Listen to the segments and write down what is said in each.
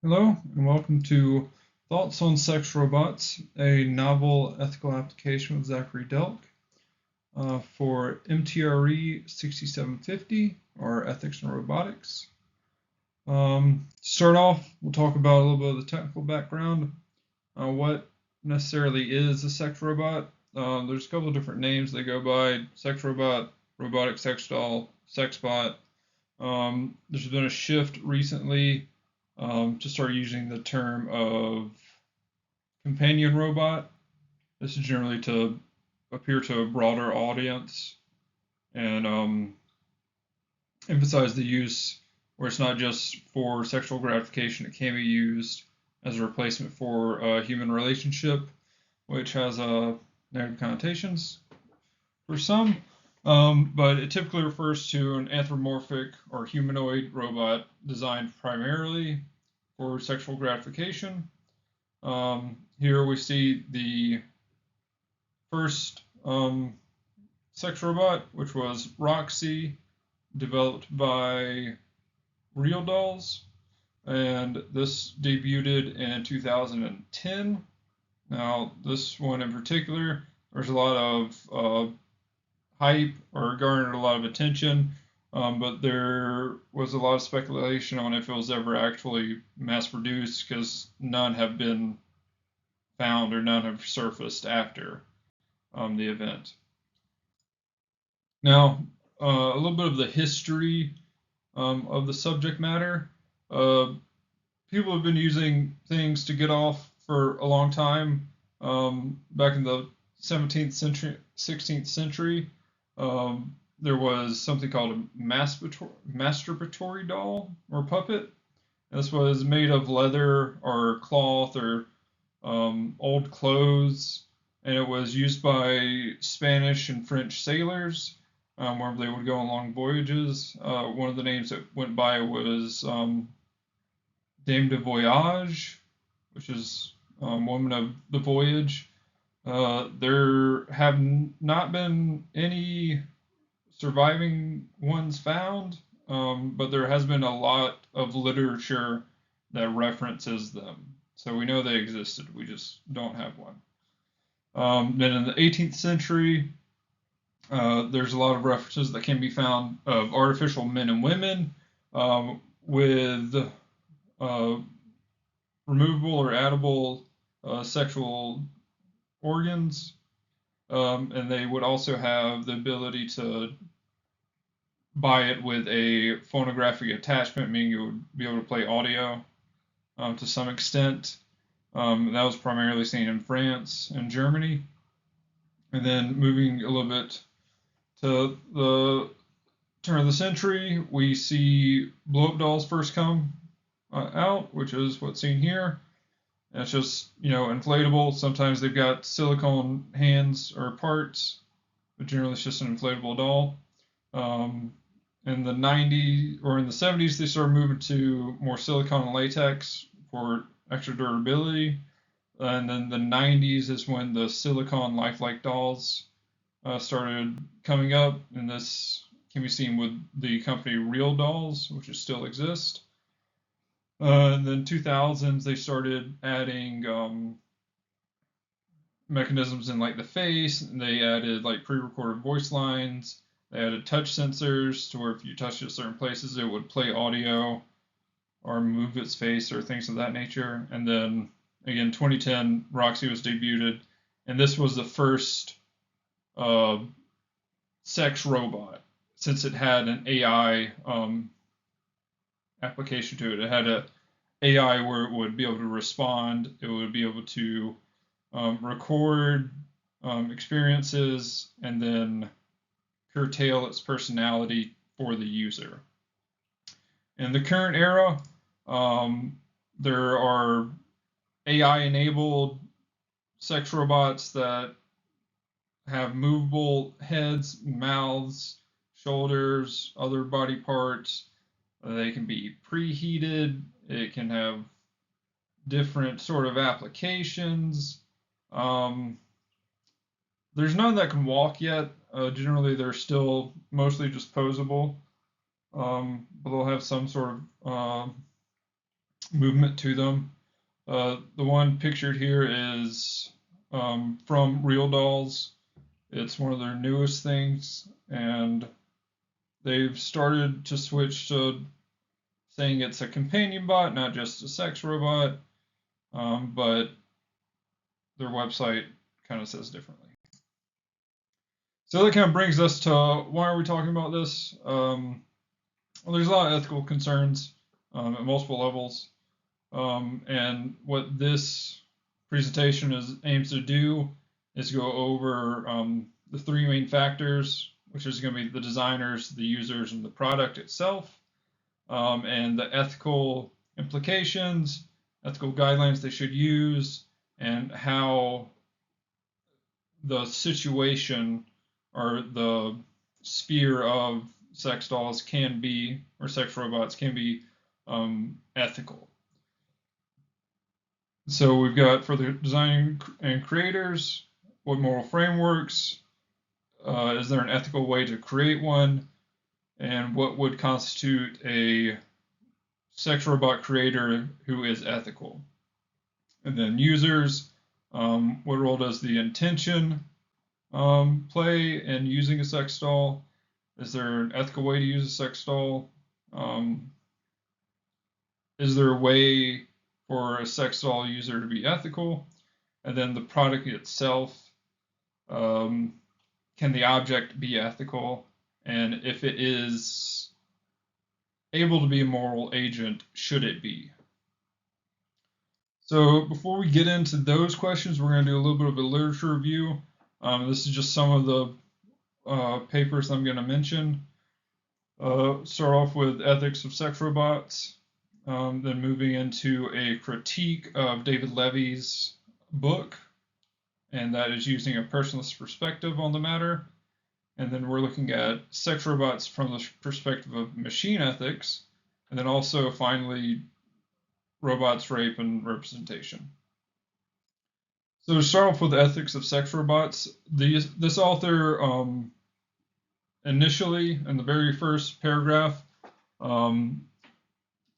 Hello, and welcome to Thoughts on Sex Robots, a novel ethical application with Zachary Delk for MTRE 6750, or Ethics and Robotics. To start off, we'll talk about a little bit of the technical background. What necessarily is a sex robot? There's a couple of different names they go by: sex robot, robotic sex doll, sex bot. There's been a shift recently to start using the term of companion robot. This is generally to appear to a broader audience and emphasize the use where it's not just for sexual gratification. It can be used as a replacement for a human relationship, which has negative connotations for some. But it typically refers to an anthropomorphic or humanoid robot designed primarily for sexual gratification. Here we see the first sex robot, which was Roxy, developed by Real Dolls, and this debuted in 2010. Now, this one in particular, there's a lot of hype or garnered a lot of attention, but there was a lot of speculation on if it was ever actually mass produced because none have been found or none have surfaced after the event. Now, a little bit of the history of the subject matter. People have been using things to get off for a long time. Back in the 17th century, 16th century, there was something called a masturbatory doll or puppet. This was made of leather or cloth or old clothes, and it was used by Spanish and French sailors where they would go on long voyages. One of the names that went by was Dame de Voyage, which is Woman of the Voyage. There have not been any surviving ones found, but there has been a lot of literature that references them. So we know they existed, we just don't have one. Then in the 18th century, there's a lot of references that can be found of artificial men and women with removable or addable sexual organs, and they would also have the ability to buy it with a phonographic attachment, meaning you would be able to play audio to some extent. That was primarily seen in France and Germany. And then moving a little bit to the turn of the century, we see blow-up dolls first come out, which is what's seen here. And it's just, inflatable. Sometimes they've got silicone hands or parts, but generally it's just an inflatable doll. In the 90s or in the 70s, they started moving to more silicone and latex for extra durability. And then the 90s is when the silicone lifelike dolls started coming up, and this can be seen with the company Real Dolls, which still exist. And then 2000s, they started adding mechanisms in like the face, and they added like pre-recorded voice lines. They added touch sensors to where if you touched it certain places, it would play audio or move its face or things of that nature. And then again, 2010, Roxy was debuted, and this was the first sex robot, since it had an AI application to it. It had a AI where it would be able to respond. It would be able to record experiences and then curtail its personality for the user. In the current era, there are AI-enabled sex robots that have movable heads, mouths, shoulders, other body parts. They can be preheated. It can have different sort of applications. There's none that can walk yet. Generally, they're still mostly just posable, but they'll have some sort of movement to them. The one pictured here is from Real Dolls. It's one of their newest things, and they've started to switch to saying it's a companion bot, not just a sex robot, but their website kind of says differently. So that kind of brings us to why are we talking about this? Well, there's a lot of ethical concerns at multiple levels, and what this presentation aims to do is go over the three main factors, which is going to be the designers, the users, and the product itself, and the ethical implications, ethical guidelines they should use, and how the situation or the sphere of sex dolls can be, or sex robots can be ethical. So we've got for the design and creators, what moral frameworks, is there an ethical way to create one, and what would constitute a sex robot creator who is ethical. And then users, what role does the intention play in using a sex doll? Is there an ethical way to use a sex doll? Is there a way for a sex doll user to be ethical? And then the product itself, can the object be ethical? And if it is able to be a moral agent, should it be? So before we get into those questions, we're going to do a little bit of a literature review. This is just some of the papers I'm going to mention. Start off with ethics of sex robots, then moving into a critique of David Levy's book, and that is using a personalist perspective on the matter. And then we're looking at sex robots from the perspective of machine ethics, and then also finally robots, rape, and representation. So to start off with ethics of sex robots, this author initially in the very first paragraph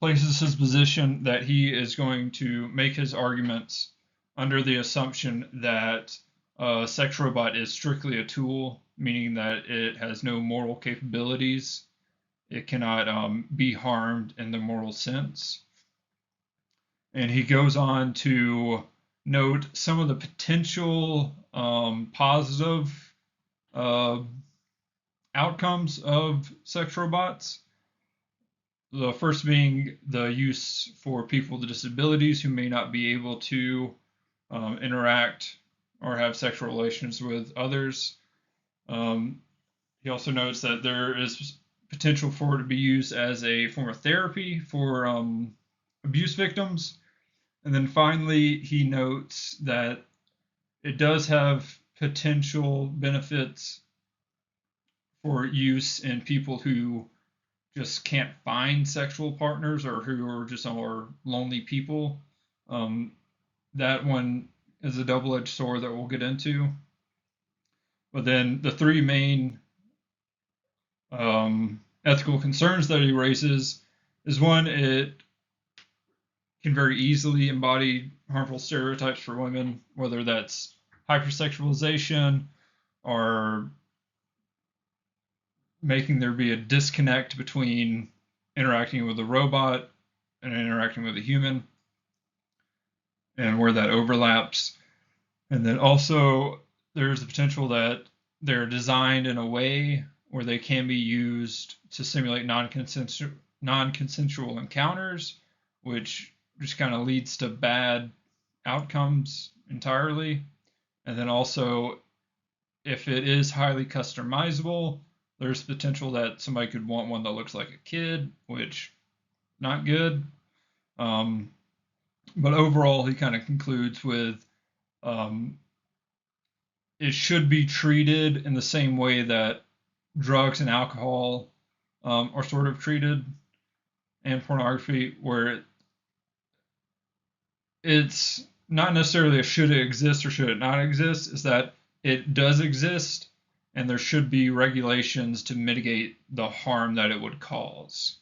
places his position that he is going to make his arguments under the assumption that a sex robot is strictly a tool, meaning that it has no moral capabilities. It cannot be harmed in the moral sense. And he goes on to note some of the potential positive outcomes of sex robots. The first being the use for people with disabilities who may not be able to interact or have sexual relations with others. He also notes that there is potential for it to be used as a form of therapy for abuse victims. And then finally, he notes that it does have potential benefits for use in people who just can't find sexual partners or who are just are lonely people. That one is a double-edged sword that we'll get into. But then the three main ethical concerns that he raises is one, it can very easily embody harmful stereotypes for women, whether that's hypersexualization or making there be a disconnect between interacting with a robot and interacting with a human, and where that overlaps. And then also there's the potential that they're designed in a way where they can be used to simulate non-consensual encounters, which just kind of leads to bad outcomes entirely. And then also, if it is highly customizable, there's potential that somebody could want one that looks like a kid, which not good. But overall, he kind of concludes with it should be treated in the same way that drugs and alcohol are sort of treated, and pornography, where it's not necessarily a should it exist or should it not exist, is that it does exist, and there should be regulations to mitigate the harm that it would cause.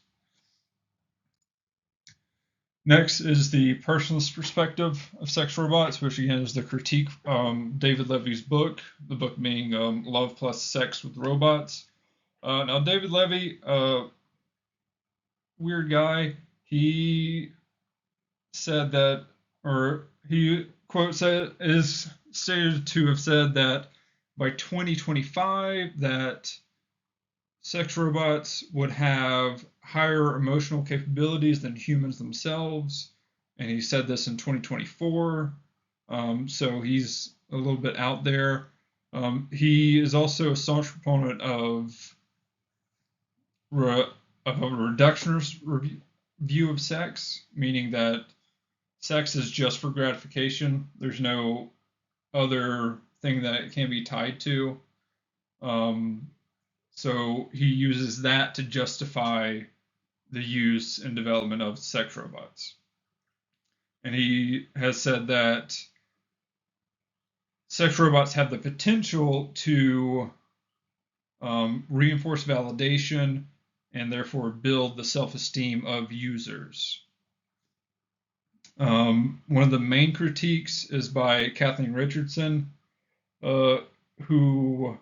Next is the personalist perspective of sex robots, which again is the critique David Levy's book, the book being Love Plus Sex with Robots. Now, David Levy, weird guy, he said that, or he, quote, is stated to have said that by 2025 that sex robots would have higher emotional capabilities than humans themselves, and he said this in 2024. So he's a little bit out there. He is also a staunch proponent of a reductionist view of sex, meaning that sex is just for gratification. There's no other thing that it can be tied to. So he uses that to justify the use and development of sex robots. And he has said that sex robots have the potential to reinforce validation and therefore build the self-esteem of users. One of the main critiques is by Kathleen Richardson, who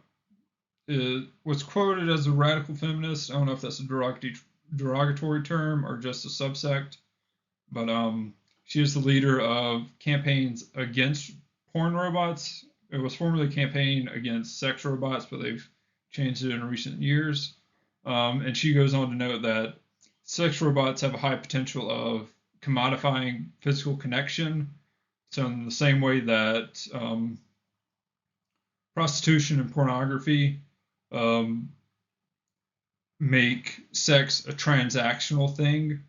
was quoted as a radical feminist. I don't know if that's a derogatory term or just a subsect, but she is the leader of campaigns against porn robots. It was formerly a campaign against sex robots, but they've changed it in recent years. And she goes on to note that sex robots have a high potential of commodifying physical connection. So in the same way that prostitution and pornography make sex a transactional thing,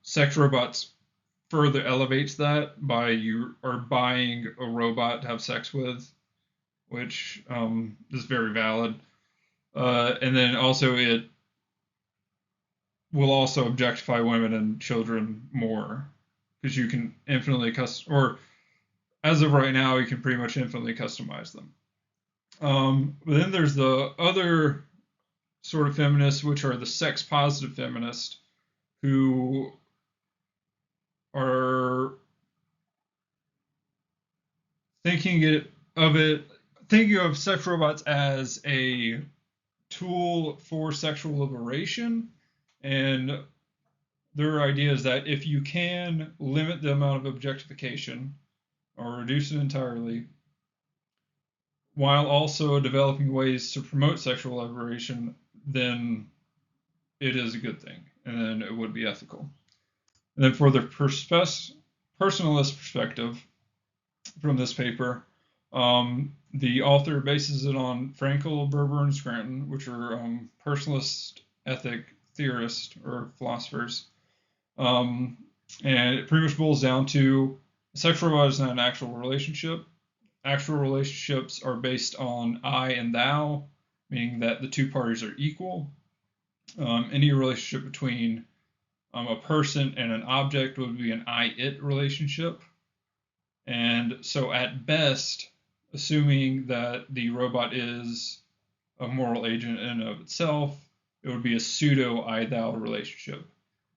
sex robots further elevates that by you are buying a robot to have sex with, which is very valid. And then also it will also objectify women and children more because you can infinitely custom, or as of right now, you can pretty much infinitely customize them. But then there's the other sort of feminists, which are the sex positive feminists, who are thinking of sex robots as a tool for sexual liberation, and their idea is that if you can limit the amount of objectification or reduce it entirely, while also developing ways to promote sexual liberation, then it is a good thing, and then it would be ethical. And then for the personalist perspective from this paper, the author bases it on Frankl, Berber, and Scranton, which are personalist ethic theorists or philosophers. And it pretty much boils down to a sex robot is not an actual relationship. Actual relationships are based on I and thou, meaning that the two parties are equal. Any relationship between a person and an object would be an I-it relationship. And so at best, assuming that the robot is a moral agent in and of itself, it would be a pseudo I-thou relationship.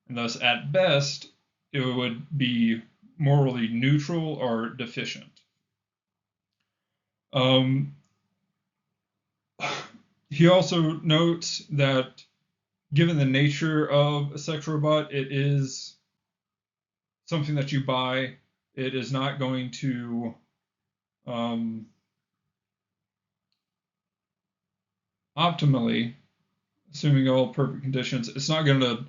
And thus, at best, it would be morally neutral or deficient. He also notes that given the nature of a sex robot, it is something that you buy. It is not going to optimally, assuming all perfect conditions, it's not going to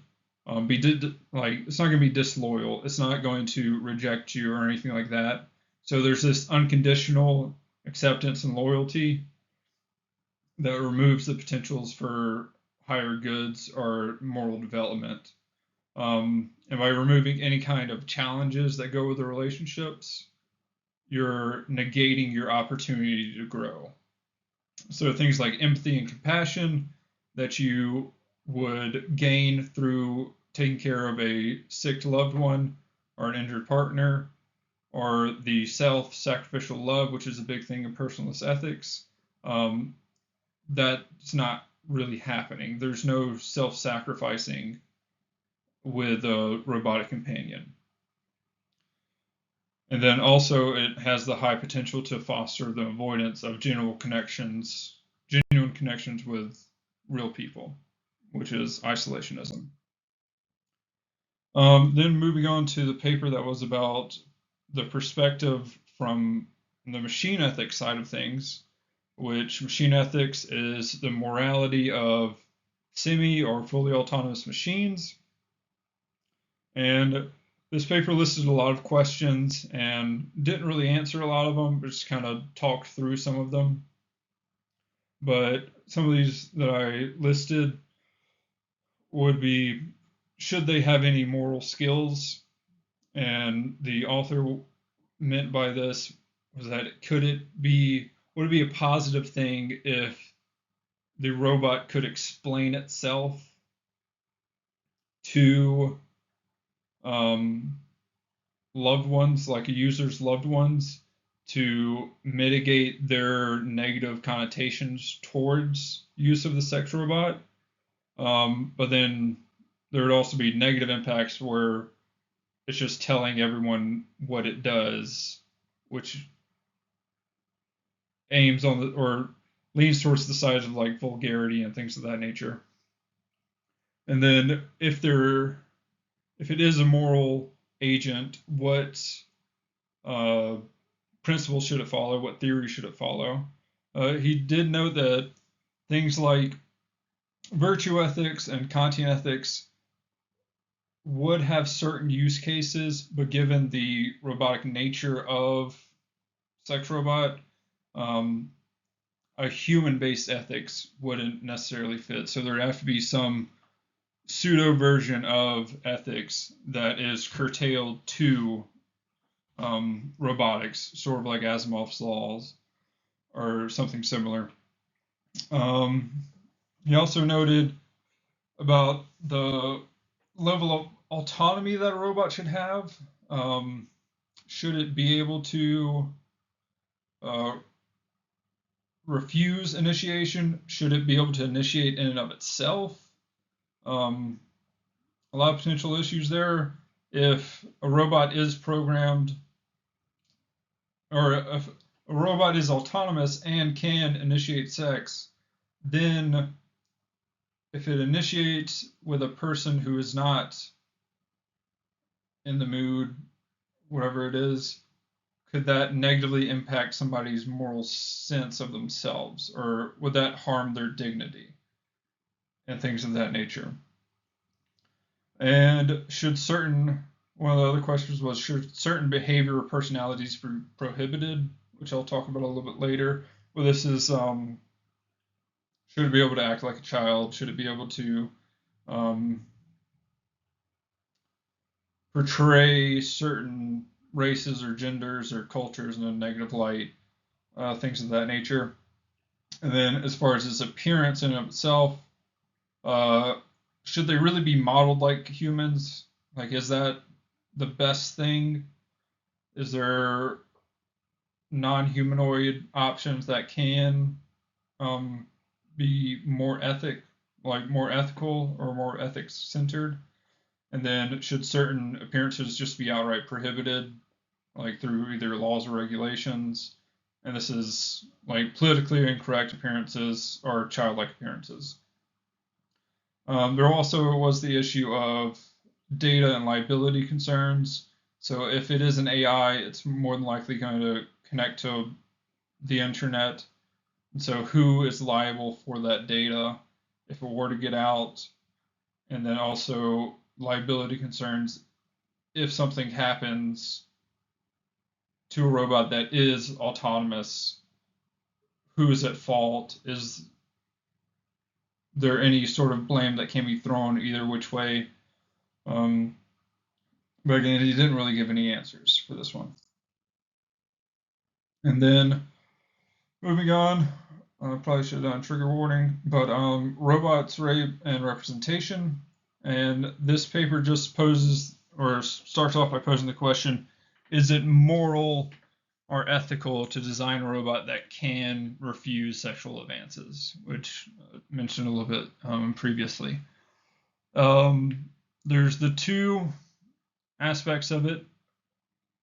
it's not going to be disloyal. It's not going to reject you or anything like that. So there's this unconditional acceptance and loyalty that removes the potentials for higher goods or moral development. And by removing any kind of challenges that go with the relationships, you're negating your opportunity to grow. So things like empathy and compassion that you would gain through taking care of a sick loved one or an injured partner, or the self-sacrificial love, which is a big thing in personalist ethics, that's not really happening. There's no self-sacrificing with a robotic companion. And then also it has the high potential to foster the avoidance of genuine connections with real people, which is isolationism. Then moving on to the paper that was about the perspective from the machine ethics side of things, which machine ethics is the morality of semi or fully autonomous machines. And this paper listed a lot of questions and didn't really answer a lot of them, but just kind of talked through some of them. But some of these that I listed would be, should they have any moral skills? And the author meant by this was that would it be a positive thing if the robot could explain itself to loved ones, like a user's loved ones, to mitigate their negative connotations towards use of the sex robot. But then there would also be negative impacts where it's just telling everyone what it does, which aims on the or leans towards the side of like vulgarity and things of that nature. And then if it is a moral agent, what principles should it follow? What theory should it follow? He did note that things like virtue ethics and Kantian ethics would have certain use cases, but given the robotic nature of sex robot, a human-based ethics wouldn't necessarily fit. So there'd have to be some pseudo version of ethics that is curtailed to robotics, sort of like Asimov's laws or something similar. He also noted about the level of autonomy that a robot should have. Should it be able to refuse initiation? Should it be able to initiate in and of itself? A lot of potential issues there. If a robot is programmed, or if a robot is autonomous and can initiate sex, then if it initiates with a person who is not in the mood, whatever it is, could that negatively impact somebody's moral sense of themselves, or would that harm their dignity and things of that nature? And one of the other questions was, should certain behavior or personalities be prohibited, which I'll talk about a little bit later. Well, this is, should it be able to act like a child? Should it be able to portray certain races or genders or cultures in a negative light, things of that nature? And then as far as its appearance in and of itself, should they really be modeled like humans? Like, is that the best thing? Is there non-humanoid options that can be more ethical or more ethics centered? And then should certain appearances just be outright prohibited, like through either laws or regulations? And this is like politically incorrect appearances or childlike appearances. There also was the issue of data and liability concerns. So if it is an AI, it's more than likely going to connect to the internet. And so who is liable for that data if it were to get out? And then also liability concerns if something happens to a robot that is autonomous, who is at fault? Is there any sort of blame that can be thrown either which way? But again, he didn't really give any answers for this one. And then moving on, I probably should have done a trigger warning, but robots, rape, and representation. And this paper just poses, or starts off by posing the question, is it moral or ethical to design a robot that can refuse sexual advances, which I mentioned a little bit previously. there's the two aspects of it.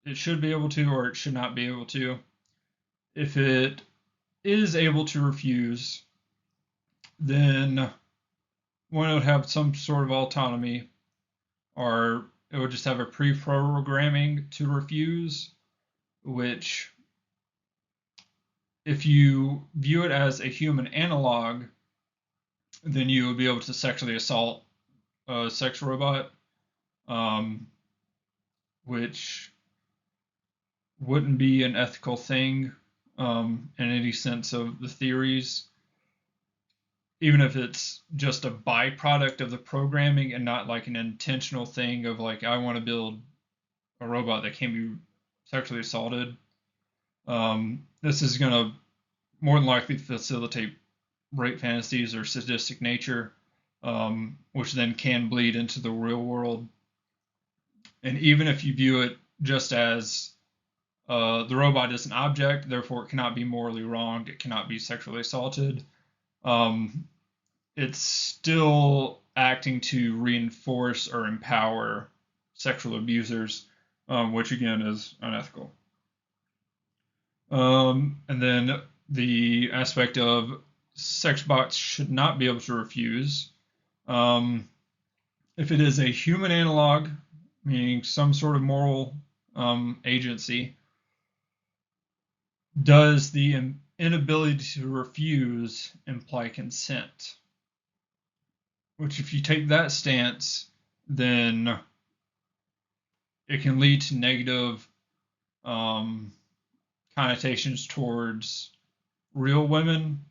It should be able to, or it should not be able to. If it is able to refuse, then one would have some sort of autonomy, or it would just have a pre-programming to refuse, which, if you view it as a human analog, then you would be able to sexually assault a sex robot, which wouldn't be an ethical thing in any sense of the theories, even if it's just a byproduct of the programming and not like an intentional thing of like, I want to build a robot that can be sexually assaulted. This is going to more than likely facilitate rape fantasies or sadistic nature, which then can bleed into the real world. And even if you view it just as the robot is an object, therefore it cannot be morally wronged, it cannot be sexually assaulted, it's still acting to reinforce or empower sexual abusers, which again is unethical. And then the aspect of sex bots should not be able to refuse. If it is a human analog, meaning some sort of moral agency, does the inability to refuse imply consent? Which, if you take that stance, then it can lead to negative connotations towards real women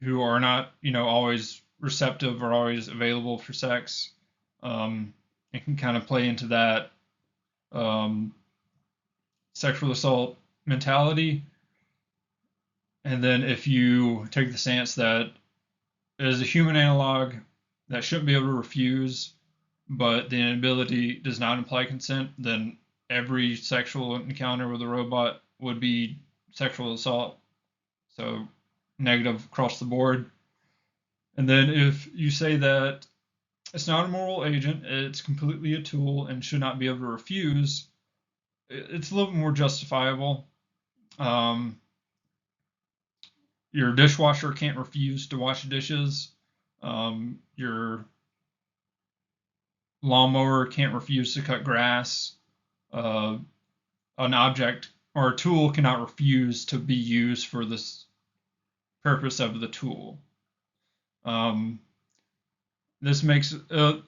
who are not, always receptive or always available for sex. It can kind of play into that sexual assault mentality. And then if you take the stance that it is a human analog that shouldn't be able to refuse, but the inability does not imply consent, then every sexual encounter with a robot would be sexual assault. So negative across the board. And then if you say that it's not a moral agent, it's completely a tool and should not be able to refuse, it's a little more justifiable. Your dishwasher can't refuse to wash dishes. Your lawnmower can't refuse to cut grass. An object or a tool cannot refuse to be used for this purpose of the tool. This makes a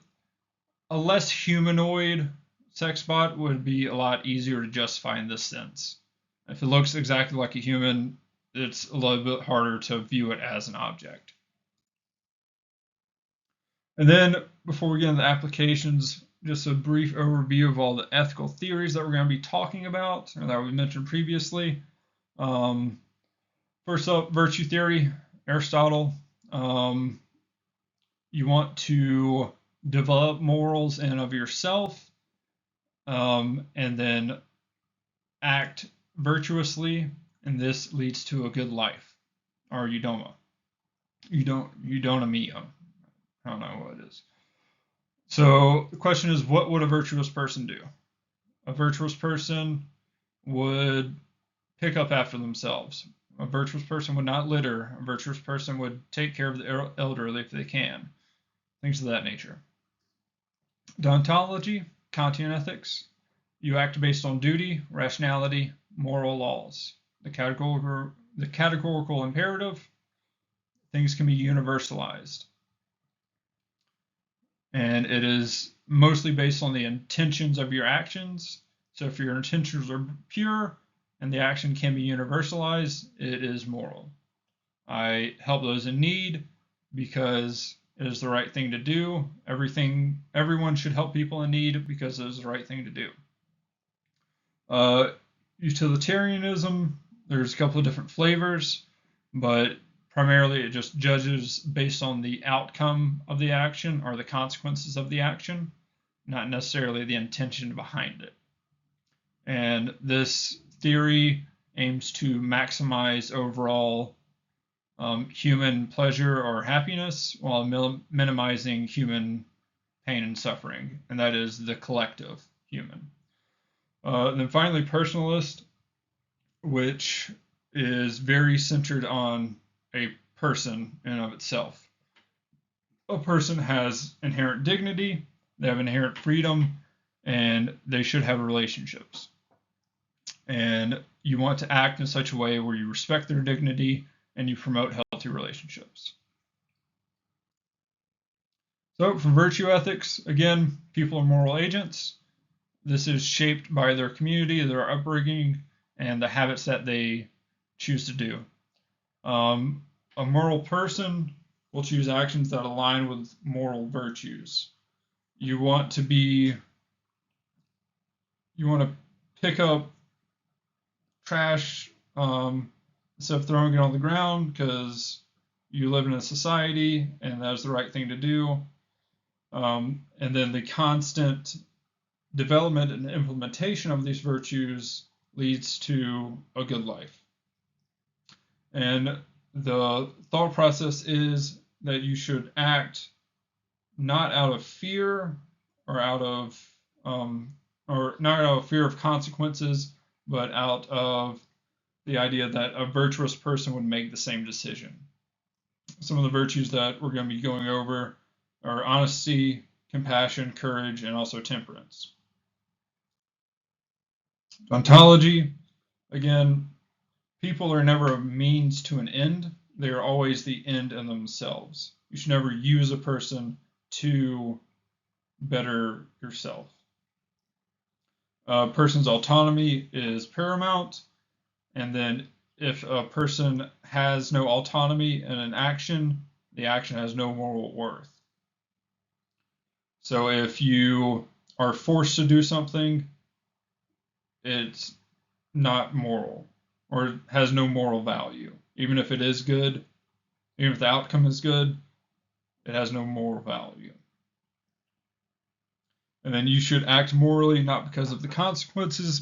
less humanoid sex bot would be a lot easier to justify in this sense. If it looks exactly like a human, it's a little bit harder to view it as an object. And then, before we get into the applications, just a brief overview of all the ethical theories that we're going to be talking about, or that we mentioned previously. First up, virtue theory, Aristotle. You want to develop morals in and of yourself, and then act virtuously, and this leads to a good life, or eudaimonia. I don't know what it is. So the question is, what would a virtuous person do? A virtuous person would pick up after themselves. A virtuous person would not litter. A virtuous person would take care of the elderly if they can. Things of that nature. Deontology, Kantian ethics. You act based on duty, rationality, moral laws. The categorical imperative. Things can be universalized. And it is mostly based on the intentions of your actions. So if your intentions are pure and the action can be universalized, it is moral. I help those in need because it is the right thing to do. Everyone should help people in need because it is the right thing to do. Utilitarianism, there's a couple of different flavors, but primarily it just judges based on the outcome of the action or the consequences of the action, not necessarily the intention behind it. And this theory aims to maximize overall human pleasure or happiness while minimizing human pain and suffering, and that is the collective human. And then finally, personalist, which is very centered on a person in and of itself. A person has inherent dignity, they have inherent freedom, and they should have relationships. And you want to act in such a way where you respect their dignity and you promote healthy relationships. So for virtue ethics, again, people are moral agents. This is shaped by their community, their upbringing, and the habits that they choose to do. A moral person will choose actions that align with moral virtues. You want to pick up trash instead of throwing it on the ground because you live in a society and that's the right thing to do. And then the constant development and implementation of these virtues leads to a good life. And the thought process is that you should act not out of fear or not out of fear of consequences, but out of the idea that a virtuous person would make the same decision. Some of the virtues that we're going to be going over are honesty, compassion, courage, and also temperance. Ontology, again, people are never a means to an end. They are always the end in themselves. You should never use a person to better yourself. A person's autonomy is paramount, and then if a person has no autonomy in an action, the action has no moral worth. So if you are forced to do something, it's not moral or has no moral value. Even if it is good, even if the outcome is good, it has no moral value. And then you should act morally not because of the consequences,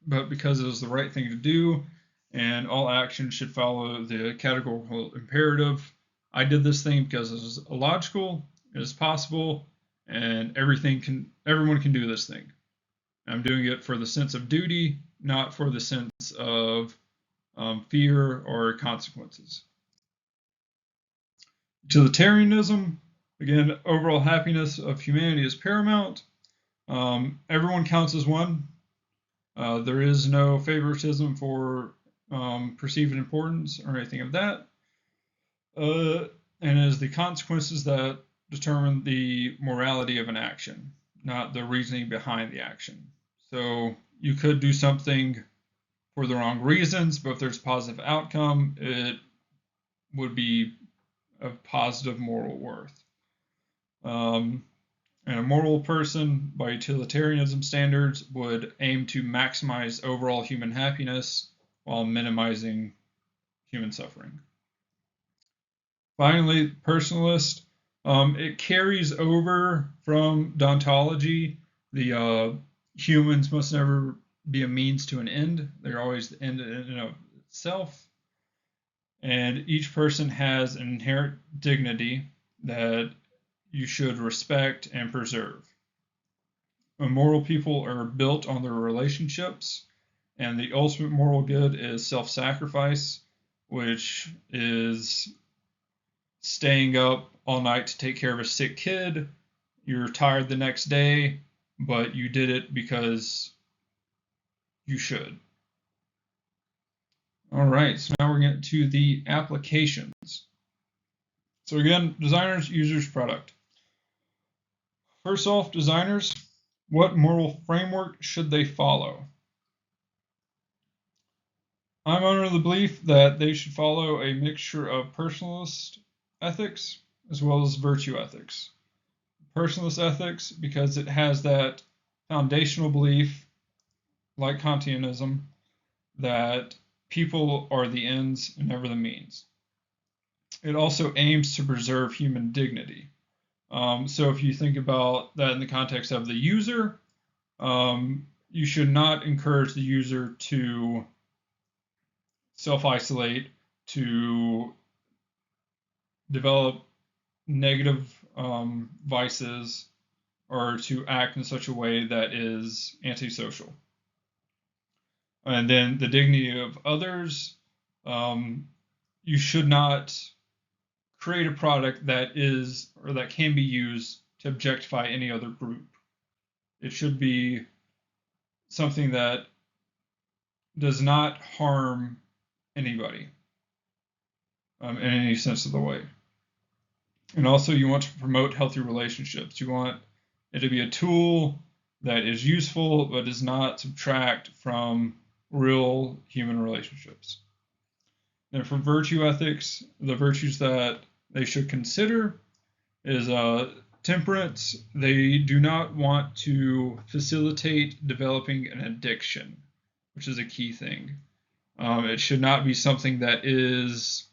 but because it is the right thing to do. And all action should follow the categorical imperative. I did this thing because it is illogical, it is possible, and everyone can do this thing. I'm doing it for the sense of duty, not for the sense of fear or consequences. Utilitarianism, again, overall happiness of humanity is paramount. Everyone counts as one. There is no favoritism for perceived importance or anything of that. And it is the consequences that determine the morality of an action, not the reasoning behind the action. So you could do something for the wrong reasons, but if there's a positive outcome, it would be of positive moral worth. And a moral person, by utilitarianism standards, would aim to maximize overall human happiness while minimizing human suffering. Finally, personalist, it carries over from deontology. The humans must never be a means to an end. They're always the end in and of itself. And each person has an inherent dignity that you should respect and preserve. Moral people are built on their relationships, and the ultimate moral good is self-sacrifice, which is staying up all night to take care of a sick kid. You're tired the next day, but you did it because you should. All right, so now we're getting to the applications. So again, designers, users, product. First off, designers, what moral framework should they follow? I'm under the belief that they should follow a mixture of personalist ethics as well as virtue ethics. Personalist ethics because it has that foundational belief, like Kantianism, that people are the ends and never the means. It also aims to preserve human dignity. So if you think about that in the context of the user, you should not encourage the user to self-isolate, to develop negative vices or to act in such a way that is antisocial. And then the dignity of others, you should not create a product that is or that can be used to objectify any other group. It should be something that does not harm anybody in any sense of the way. And also, you want to promote healthy relationships. You want it to be a tool that is useful but does not subtract from real human relationships. And for virtue ethics, the virtues that they should consider is temperance. They do not want to facilitate developing an addiction, which is a key thing. It should not be something that is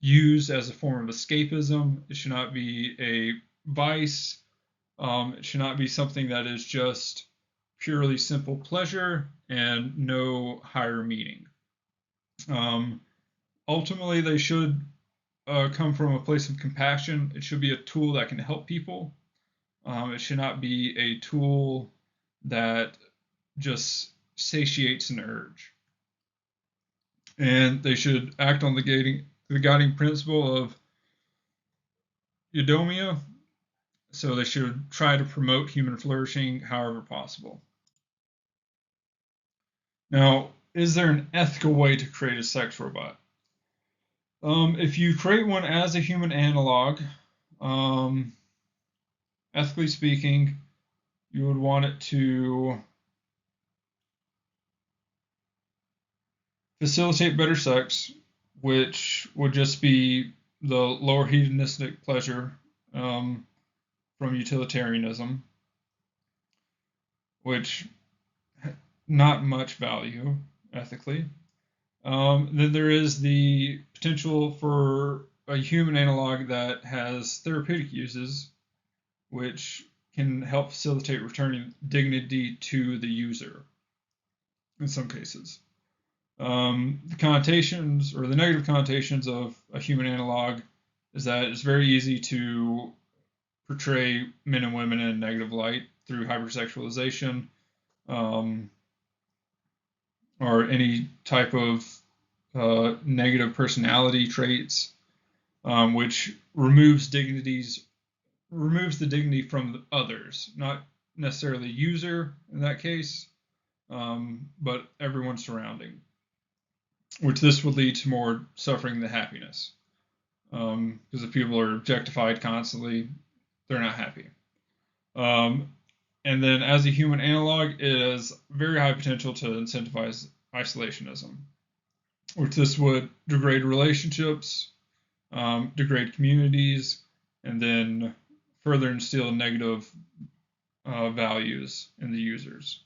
used as a form of escapism. It should not be a vice. It should not be something that is just purely simple pleasure and no higher meaning. Ultimately, they should come from a place of compassion. It should be a tool that can help people. It should not be a tool that just satiates an urge. And they should act on the guiding principle of eudaimonia. So they should try to promote human flourishing however possible. Now, is there an ethical way to create a sex robot? If you create one as a human analog, ethically speaking, you would want it to facilitate better sex, which would just be the lower hedonistic pleasure from utilitarianism, which not much value ethically. Then there is the potential for a human analog that has therapeutic uses, which can help facilitate returning dignity to the user in some cases. The connotations or the negative connotations of a human analog is that it's very easy to portray men and women in a negative light through hypersexualization, or any type of negative personality traits, which removes the dignity from others, not necessarily user in that case, but everyone surrounding, which this would lead to more suffering than happiness. Because if people are objectified constantly, they're not happy. And then as a human analog, it has very high potential to incentivize isolationism, which this would degrade relationships, degrade communities, and then further instill negative values in the users.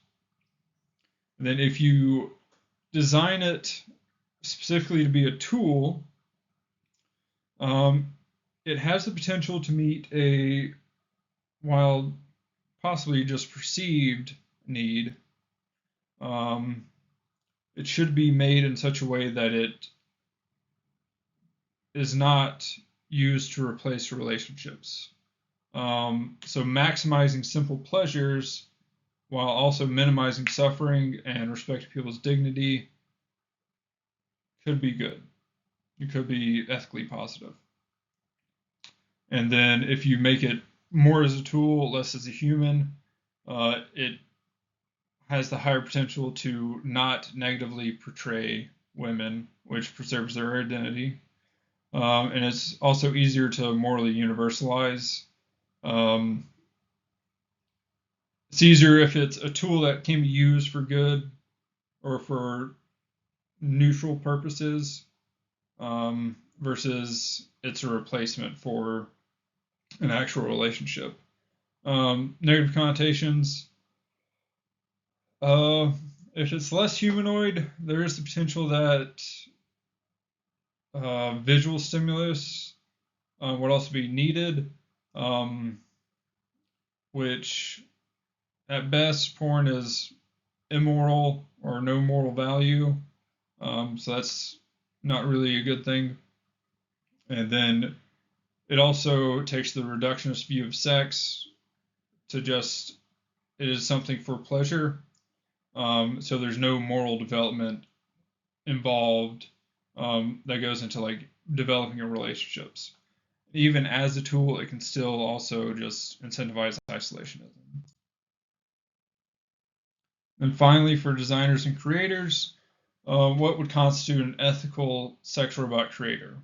And then if you design it specifically to be a tool, it has the potential to meet a, while possibly just perceived need. It should be made in such a way that it is not used to replace relationships. So maximizing simple pleasures while also minimizing suffering and respecting people's dignity could be good. It could be ethically positive. And then if you make it more as a tool, less as a human, it has the higher potential to not negatively portray women, which preserves their identity. And it's also easier to morally universalize. It's easier if it's a tool that can be used for good or for neutral purposes, versus it's a replacement for an actual relationship. Negative connotations. If it's less humanoid, there is the potential that visual stimulus would also be needed, which at best porn is immoral or no moral value, so that's not really a good thing. And then It also takes the reductionist view of sex to just, it is something for pleasure. So there's no moral development involved that goes into like developing relationships. Even as a tool, it can still also just incentivize isolationism. And finally, for designers and creators, what would constitute an ethical sex robot creator?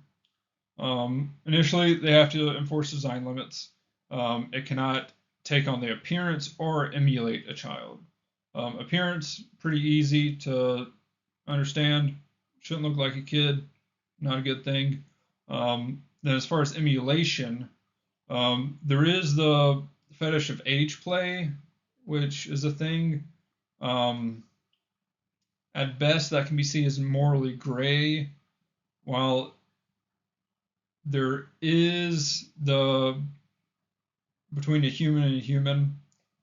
Initially, they have to enforce design limits. It cannot take on the appearance or emulate a child. Appearance, pretty easy to understand. Shouldn't look like a kid, not a good thing. Then, as far as emulation, there is the fetish of age play, which is a thing. At best, that can be seen as morally gray, while there is the between a human and a human,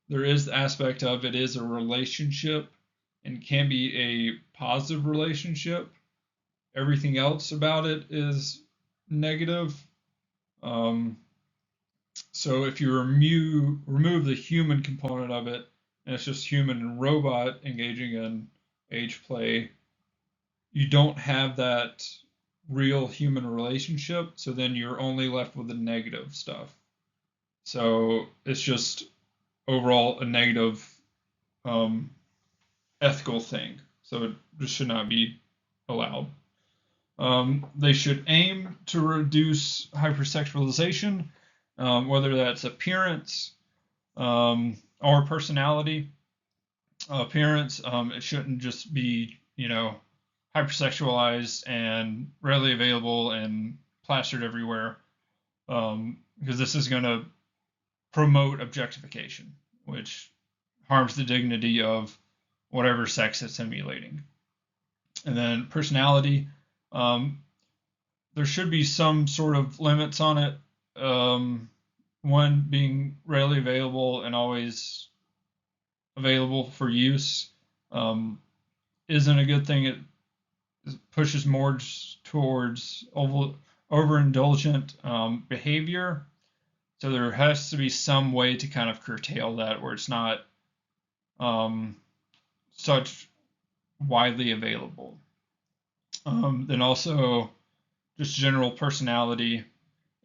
there is the aspect of it is a relationship and can be a positive relationship. Everything else about it is negative. So if you remove the human component of it, and it's just human and robot engaging in age play, you don't have that real human relationship. So then you're only left with the negative stuff. So it's just overall a negative ethical thing. So it just should not be allowed. They should aim to reduce hypersexualization, whether that's appearance or personality. Appearance, it shouldn't just be, hypersexualized and readily available and plastered everywhere, because this is going to promote objectification, which harms the dignity of whatever sex it's emulating. And then personality, there should be some sort of limits on it. One being readily available and always available for use isn't a good thing. It pushes more towards overindulgent behavior. So there has to be some way to kind of curtail that where it's not such widely available. Then also just general personality.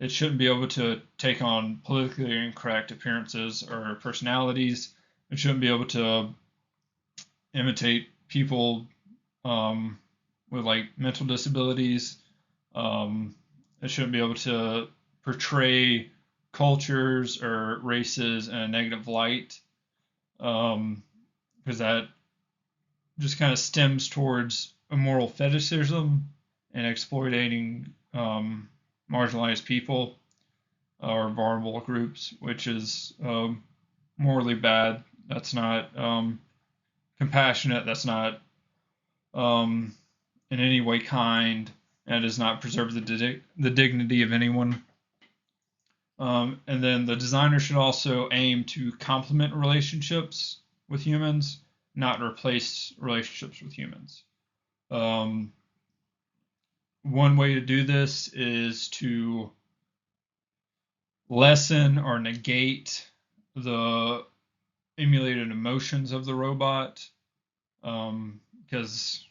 It shouldn't be able to take on politically incorrect appearances or personalities. It shouldn't be able to imitate people with like mental disabilities. It shouldn't be able to portray cultures or races in a negative light, because that just kind of stems towards immoral fetishism and exploiting marginalized people or vulnerable groups, which is morally bad. That's not compassionate. That's not in any way kind, and does not preserve the dignity of anyone. And then the designer should also aim to complement relationships with humans, not replace relationships with humans. One way to do this is to lessen or negate the emulated emotions of the robot, because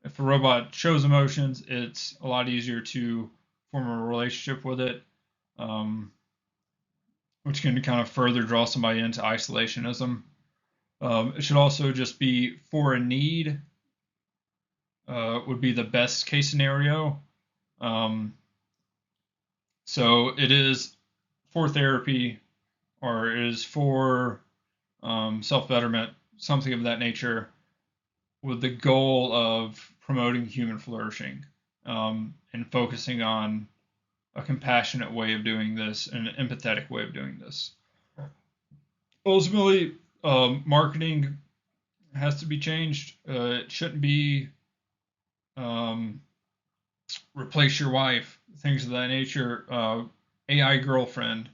if a robot shows emotions, it's a lot easier to form a relationship with it, which can kind of further draw somebody into isolationism. It should also just be for a need, would be the best case scenario. So it is for therapy, or it is for self-betterment, something of that nature, with the goal of promoting human flourishing, and focusing on a compassionate way of doing this and an empathetic way of doing this. Ultimately, marketing has to be changed. It shouldn't be replace your wife, things of that nature. AI girlfriend.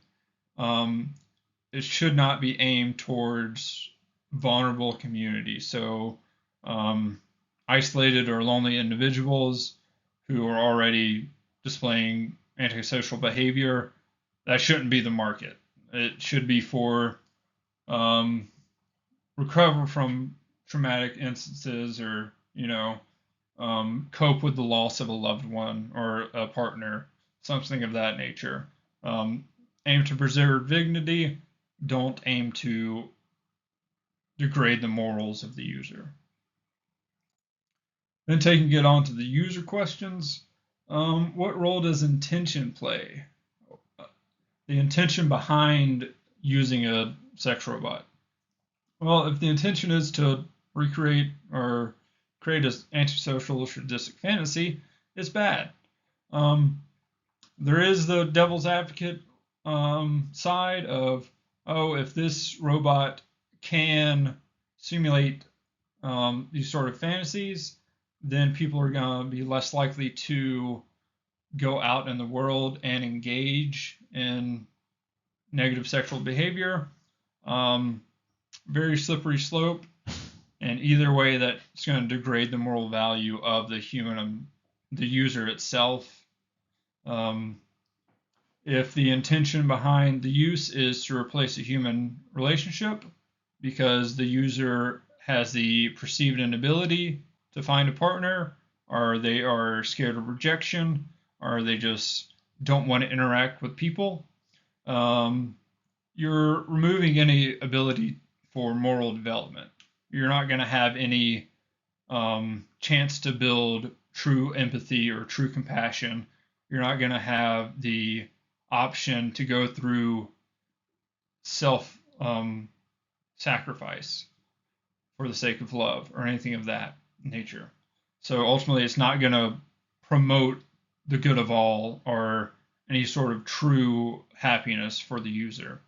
It should not be aimed towards vulnerable communities. So isolated or lonely individuals who are already displaying antisocial behavior. that shouldn't be the market. It should be for recover from traumatic instances, or cope with the loss of a loved one or a partner, something of that nature. Aim to preserve dignity. Don't aim to degrade the morals of the user. Then taking it on to the user questions. What role does intention play? The intention behind using a sex robot. Well, if the intention is to recreate or create an antisocial or sadistic fantasy, it's bad. There is the devil's advocate side of, if this robot can simulate these sort of fantasies, then people are going to be less likely to go out in the world and engage in negative sexual behavior. Very slippery slope, and either way, that's going to degrade the moral value of the user itself. If the intention behind the use is to replace a human relationship because the user has the perceived inability to find a partner, or they are scared of rejection, or they just don't want to interact with people, you're removing any ability for moral development. You're not going to have any chance to build true empathy or true compassion. You're not going to have the option to go through self-sacrifice for the sake of love or anything of that nature. So ultimately, it's not going to promote the good of all or any sort of true happiness for the user.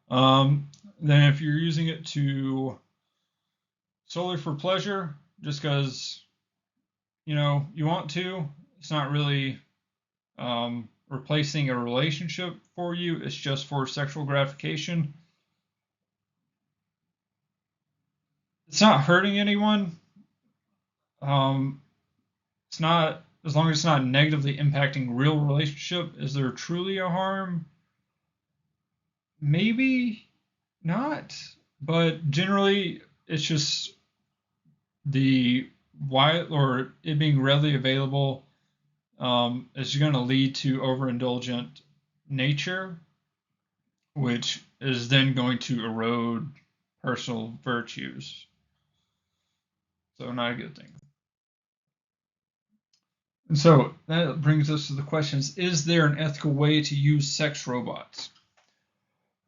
Then if you're using it to solely for pleasure, just because you want to, it's not really replacing a relationship for you. It's just for sexual gratification. It's not hurting anyone. It's not, as long as it's not negatively impacting real relationship. Is there truly a harm? Maybe not, but generally it's just the or it being readily available is going to lead to overindulgent nature, which is then going to erode personal virtues. So not a good thing. And so that brings us to the questions: is there an ethical way to use sex robots?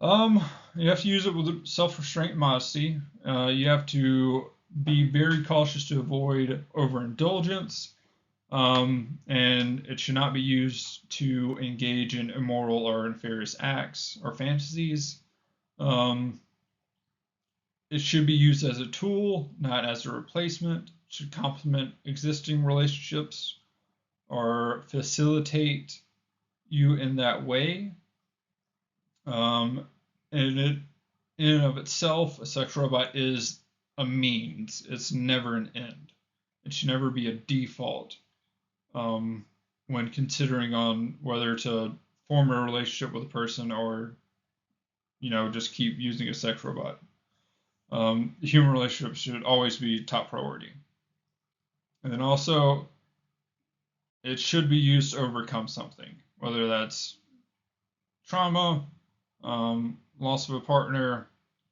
You have to use it with self-restraint and modesty. You have to be very cautious to avoid overindulgence, and it should not be used to engage in immoral or nefarious acts or fantasies. It should be used as a tool, not as a replacement. It should complement existing relationships or facilitate you in that way. And in and of itself, a sex robot is a means. It's never an end. It should never be a default when considering on whether to form a relationship with a person or, just keep using a sex robot. Human relationships should always be top priority. And then also, it should be used to overcome something, whether that's trauma, loss of a partner,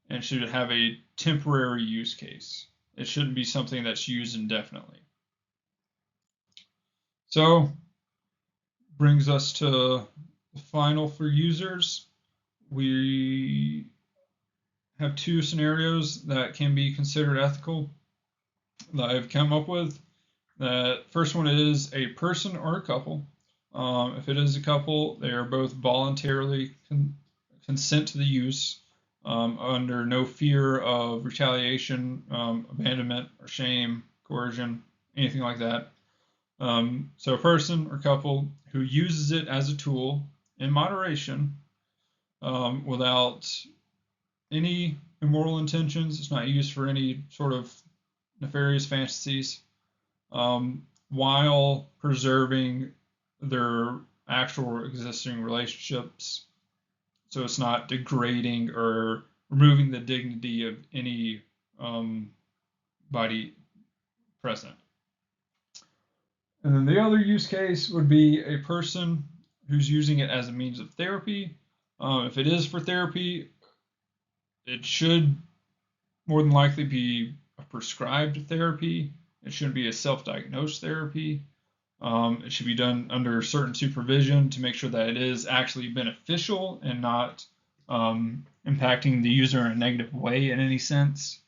and should have a temporary use case. It shouldn't be something that's used indefinitely. So, brings us to the final for users. We have two scenarios that can be considered ethical that I've come up with. The first one is a person or a couple. If it is a couple, they are both voluntarily consent to the use under no fear of retaliation, abandonment, or shame, coercion, anything like that. So a person or couple who uses it as a tool in moderation without any immoral intentions. It's not used for any sort of nefarious fantasies, while preserving their actual existing relationships, so it's not degrading or removing the dignity of any body present. And then the other use case would be a person who's using it as a means of therapy. If it is for therapy, it should more than likely be a prescribed therapy. It shouldn't be a self-diagnosed therapy. It should be done under certain supervision to make sure that it is actually beneficial and not impacting the user in a negative way in any sense.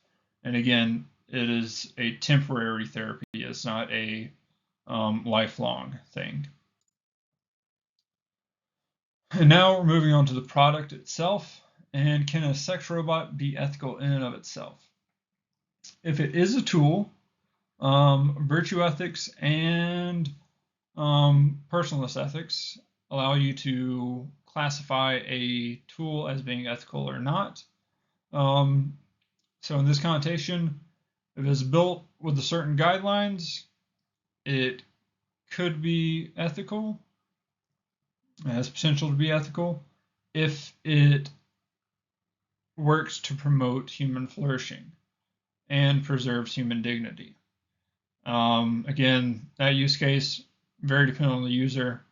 And again, it is a temporary therapy. It's not a lifelong thing. And now we're moving on to the product itself. And can a sex robot be ethical in and of itself? If it is a tool, virtue ethics and personalist ethics allow you to classify a tool as being ethical or not. So in this connotation, if it's built with a certain guidelines, it could be ethical. It has potential to be ethical if it works to promote human flourishing and preserves human dignity. Again, that use case, very dependent on the user.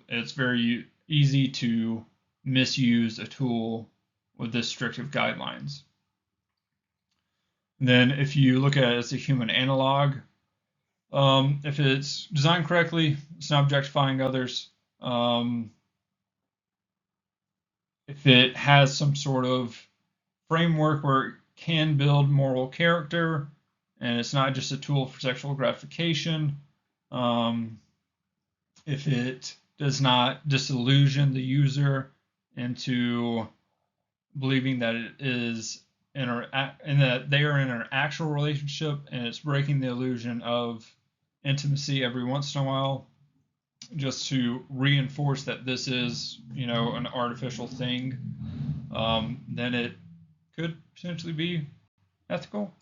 It's very easy to misuse a tool with this strict of guidelines. And then if you look at it as a human analog, if it's designed correctly, it's not objectifying others. If it has some sort of framework where it can build moral character, and it's not just a tool for sexual gratification, if it does not disillusion the user into believing that it is and that they are in an actual relationship, and it's breaking the illusion of intimacy every once in a while, just to reinforce that this is, an artificial thing, then it could potentially be ethical.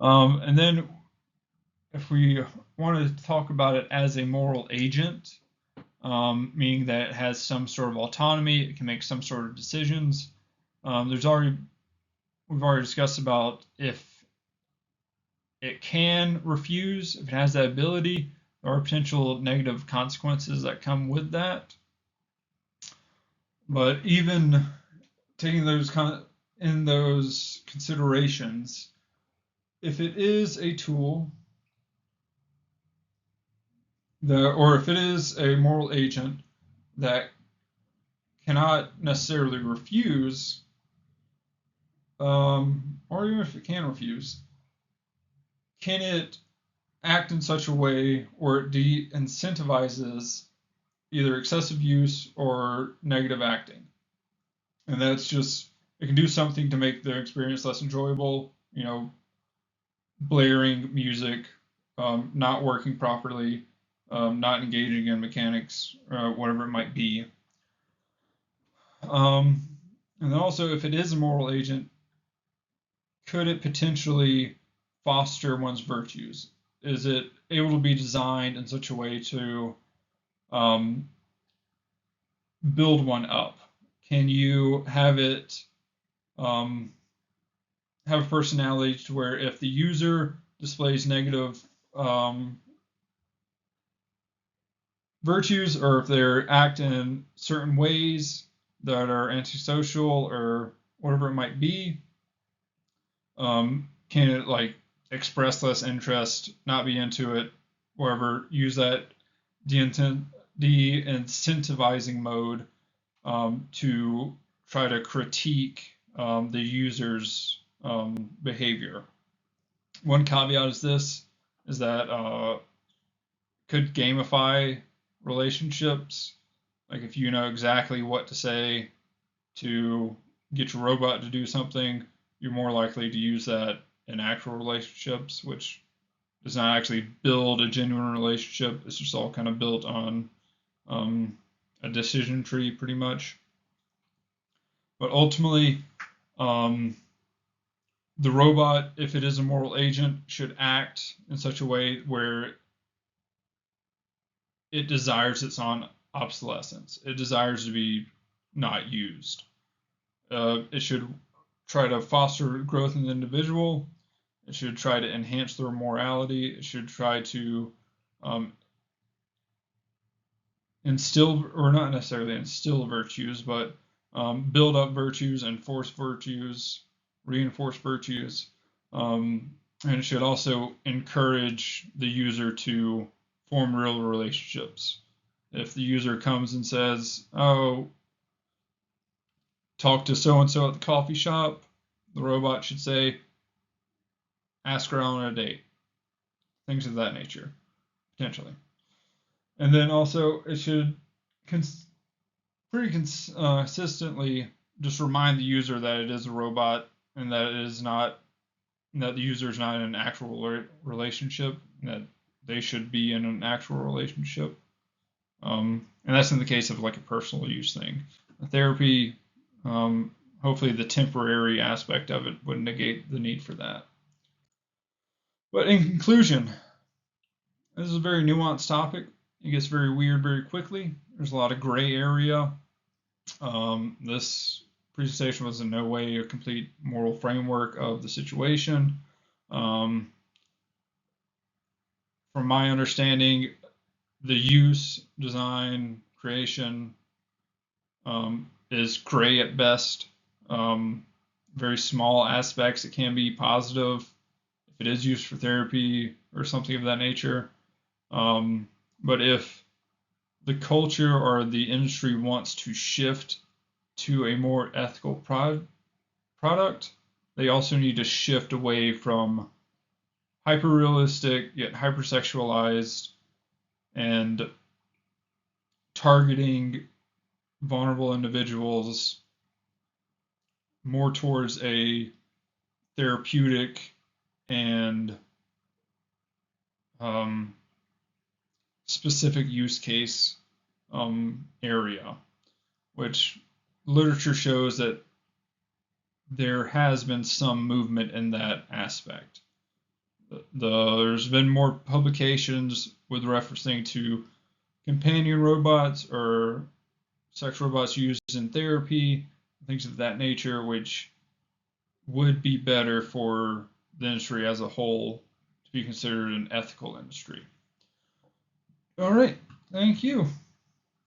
And then if we want to talk about it as a moral agent, meaning that it has some sort of autonomy, it can make some sort of decisions. We've already discussed about if it can refuse, if it has that ability, there are potential negative consequences that come with that. But even taking those in those considerations, if it is a tool or if it is a moral agent that cannot necessarily refuse, or even if it can refuse, can it act in such a way where it de-incentivizes either excessive use or negative acting? And that's just, it can do something to make the experience less enjoyable, blaring music, not working properly, not engaging in mechanics, whatever it might be. And then also, if it is a moral agent, could it potentially foster one's virtues? Is it able to be designed in such a way to build one up? Can you have it have a personality to where if the user displays negative virtues, or if they're act in certain ways that are antisocial or whatever it might be, can it express less interest, not be into it, whatever, use that de-incentivizing mode to try to critique the user's behavior. One caveat is that could gamify relationships. Like if you know exactly what to say to get your robot to do something, you're more likely to use that in actual relationships, which does not actually build a genuine relationship. It's just all kind of built on a decision tree, pretty much. But ultimately, the robot, if it is a moral agent, should act in such a way where it desires its own obsolescence. It desires to be not used. It should try to foster growth in the individual. It should try to enhance their morality. It should try to instill, or not necessarily instill virtues, but build up virtues, enforce virtues, reinforce virtues. And it should also encourage the user to form real relationships. If the user comes and says, "Oh, talk to so and so at the coffee shop," the robot should say, "Ask her out on a date." Things of that nature, potentially. And then also, it should pretty consistently just remind the user that it is a robot and that it is not, that the user is not in an actual relationship, and that they should be in an actual relationship. And that's in the case of like a personal use thing. Therapy, hopefully the temporary aspect of it would negate the need for that. But in conclusion, this is a very nuanced topic. It gets very weird very quickly. There's a lot of gray area. This presentation was in no way a complete moral framework of the situation. From my understanding, the use, design, creation is gray at best. Very small aspects. It can be positive if it is used for therapy or something of that nature. But if the culture or the industry wants to shift to a more ethical product, they also need to shift away from hyper-realistic yet hypersexualized and targeting vulnerable individuals more towards a therapeutic and specific use case area, which literature shows that there has been some movement in that aspect. There's been more publications with referencing to companion robots or sex robots used in therapy, things of that nature, which would be better for the industry as a whole to be considered an ethical industry. All right, thank you.